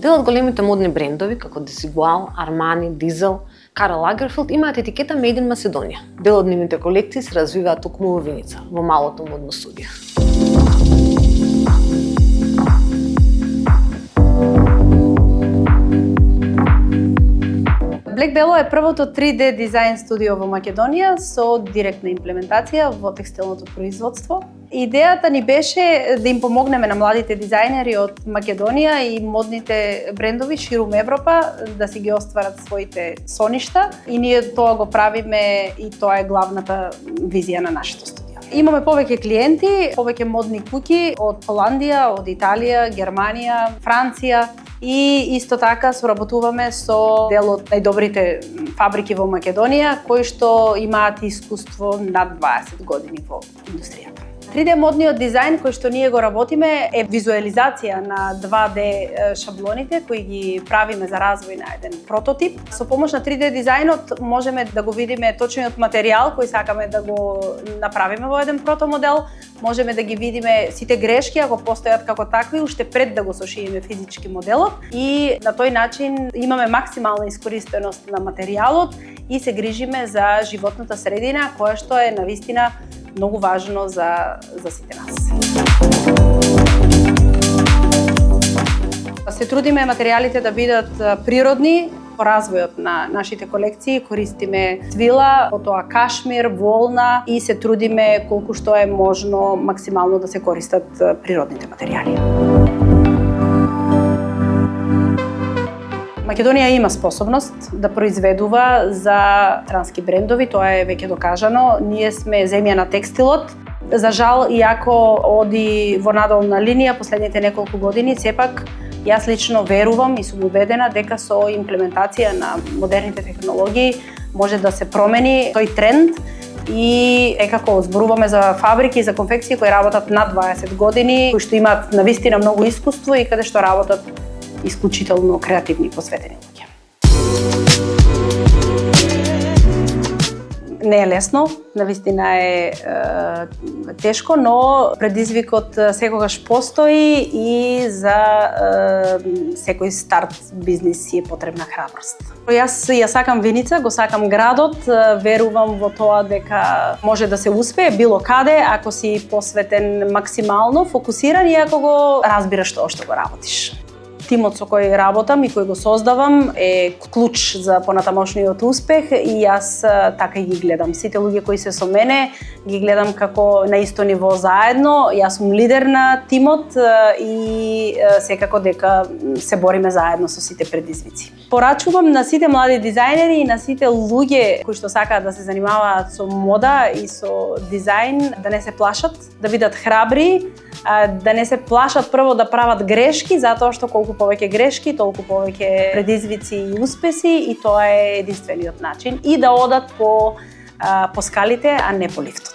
Дел од големите модни брендови, како Desigual, Armani, Diesel, Karl Lagerfeld имаат етикета Made in Macedonia. Дел од нивните колекции се развиваат токму во Виница, во малото модно студио. Black Bello е првото 3D дизајн студио во Македонија со директна имплементација во текстилното производство. Идејата ни беше да им помогнеме на младите дизајнери од Македонија и модните брендови ширум Европа да си ги остварат своите соништа и ние тоа го правиме и тоа е главната визија на нашето студио. Имаме повеќе клиенти, повеќе модни куќи од Холандија, од Италија, Германија, Франција и исто така соработуваме со дел од најдобрите фабрики во Македонија кои што имаат искуство над 20 години во индустријата. 3D модниот дизајн кој што ние го работиме е визуализација на 2D шаблоните кои ги правиме за развој на еден прототип. Со помош на 3D дизајнот можеме да го видиме точниот материјал кој сакаме да го направиме во еден протомодел, можеме да ги видиме сите грешки ако постојат како такви уште пред да го сошиеме физички моделот и на тој начин имаме максимална искористеност на материјалот и се грижиме за животната средина која што е навистина многу важно за сите нас. Се трудиме материјалите да бидат природни. По развојот на нашите колекции користиме твила, потоа кашмир, волна и се трудиме колку што е можно максимално да се користат природните материјали. Македонија има способност да произведува за странски брендови, тоа е веќе докажано. Ние сме земја на текстилот. За жал, иако оди во надолна линија последните неколку години, сепак јас лично верувам и сум убедена дека со имплементација на модерните технологии може да се промени тој тренд и како зборуваме за фабрики и за конфекции кои работат над 20 години, кои што имаат навистина многу искуство и каде што работат исклучително креативни и посветени луѓе. Не е лесно, навистина е тешко, но предизвикот секогаш постои и за секој старт бизнис е потребна храброст. Јас ја сакам Виница, го сакам градот, верувам во тоа дека може да се успее било каде ако си посветен максимално, фокусиран и ако го разбираш тоа што го работиш. Тимот со кој работам и кој го создавам е клуч за понатамошниот успех и јас така и ги гледам. Сите луѓе кои се со мене ги гледам како на исто ниво заедно. Јас сум лидер на тимот и секако дека се бориме заедно со сите предизвици. Порачувам на сите млади дизајнери и на сите луѓе кои што сакаат да се занимаваат со мода и со дизајн да не се плашат, да бидат храбри, да не се плашат прво да прават грешки, затоа што колку повеќе грешки, толку повеќе предизвици и успеси и тоа е единствениот начин и да одат по скалите, а не по лифтот.